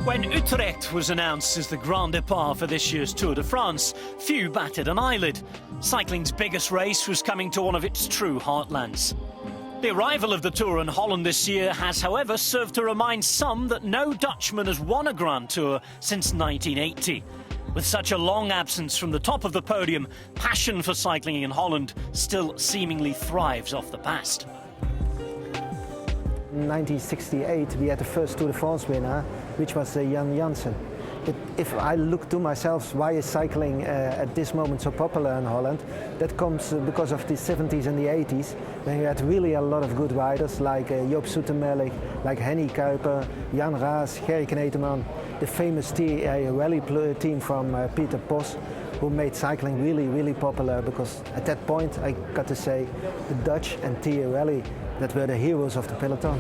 When Utrecht was announced as the grand départ for this year's Tour de France, few batted an eyelid. Cycling's biggest race was coming to one of its true heartlands. The arrival of the Tour in Holland this year has, however, served to remind some that no Dutchman has won a Grand Tour since 1980. With such a long absence from the top of the podium, passion for cycling in Holland still seemingly thrives off the past. In 1968 we had the first Tour de France winner, which was Jan Janssen. If I look to myself, why is cycling at this moment so popular in Holland? That comes because of the 70s and the 80s, when you had really a lot of good riders like Joop Zoetemelk, like Henny Kuiper, Jan Raas, Gerry Kneteman, the famous TA rally team from Peter Poss, who made cycling really popular, because at that point, I got to say, the Dutch and TA rally, that were the heroes of the peloton.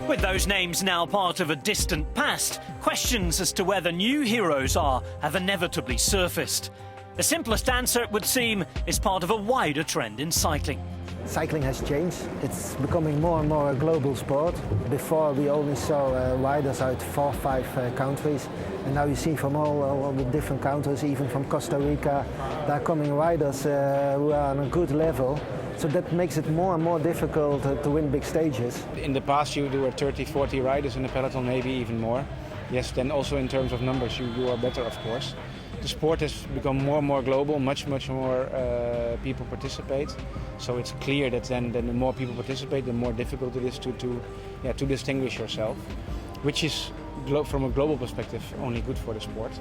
With those names now part of a distant past, questions as to where the new heroes are have inevitably surfaced. The simplest answer, it would seem, is part of a wider trend in cycling. Cycling has changed. It's becoming more and more a global sport. Before we only saw riders out 4 or 5 countries, and now you see from all the different countries, even from Costa Rica, there are coming riders who are on a good level. So that makes it more and more difficult to win big stages. In the past there were 30, 40 riders in the peloton, maybe even more. Yes, then also in terms of numbers you are better, of course. The sport has become more and more global, much more people participate. So it's clear that then the more people participate, the more difficult it is to distinguish yourself, which is, from a global perspective, only good for the sport.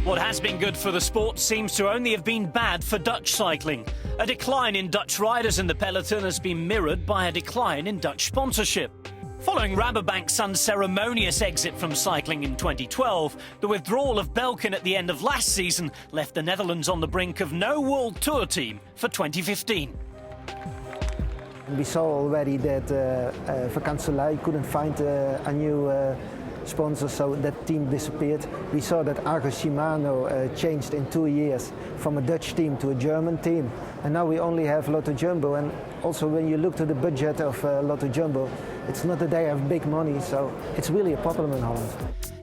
What has been good for the sport seems to only have been bad for Dutch cycling. A decline in Dutch riders in the peloton has been mirrored by a decline in Dutch sponsorship. Following Rabobank's unceremonious exit from cycling in 2012, the withdrawal of Belkin at the end of last season left the Netherlands on the brink of no World Tour team for 2015. We saw already that Vacansoleil couldn't find a new sponsor, so that team disappeared. We saw that Argos Shimano changed in 2 years from a Dutch team to a German team, and now we only have Lotto Jumbo. And also when you look to the budget of Lotto Jumbo, it's not that they have big money, so it's really a problem in Holland.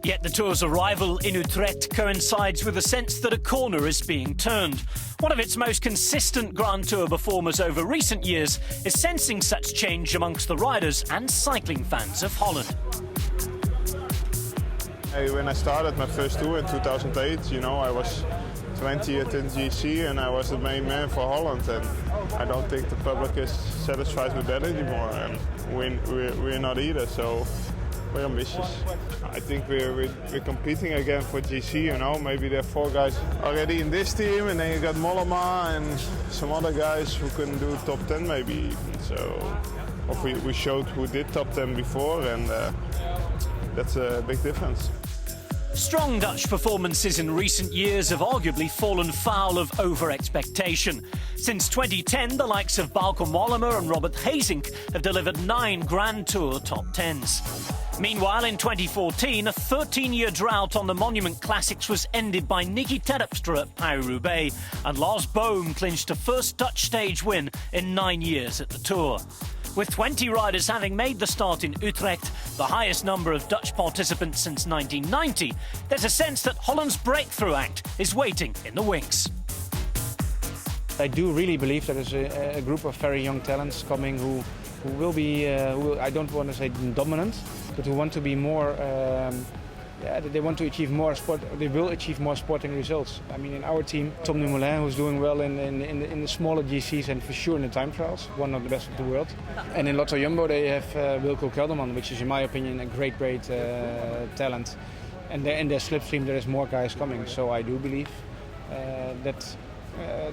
Yet the Tour's arrival in Utrecht coincides with a sense that a corner is being turned. One of its most consistent Grand Tour performers over recent years is sensing such change amongst the riders and cycling fans of Holland. When I started my first tour in 2008, I was 20th in GC and I was the main man for Holland, and I don't think the public is satisfied with that anymore, and we're not either, so we're ambitious. I think we're competing again for GC, maybe there are 4 guys already in this team, and then you got Mollema and some other guys who can do top 10 maybe even, so we showed who did top 10 before, and that's a big difference. Strong Dutch performances in recent years have arguably fallen foul of over-expectation. Since 2010, the likes of Bauke Mollema and Robert Geesink have delivered 9 Grand Tour top 10s. Meanwhile, in 2014, a 13-year drought on the Monument Classics was ended by Nicky Terpstra at Paris-Roubaix, and Lars Boom clinched a first Dutch stage win in 9 years at the Tour. With 20 riders having made the start in Utrecht, the highest number of Dutch participants since 1990, there's a sense that Holland's breakthrough act is waiting in the wings. I do really believe that there's a group of very young talents coming who will be, I don't want to say dominant, but who want to be more, they want to achieve more sport. They will achieve more sporting results. I mean, in our team, Tom Dumoulin, who's doing well in the smaller GCs and for sure in the time trials, one of the best of the world. And in Lotto Jumbo, they have Wilco Kelderman, which is, in my opinion, a great talent. And in their slipstream, there is more guys coming. So I do believe that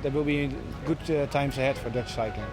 there will be good times ahead for Dutch cycling.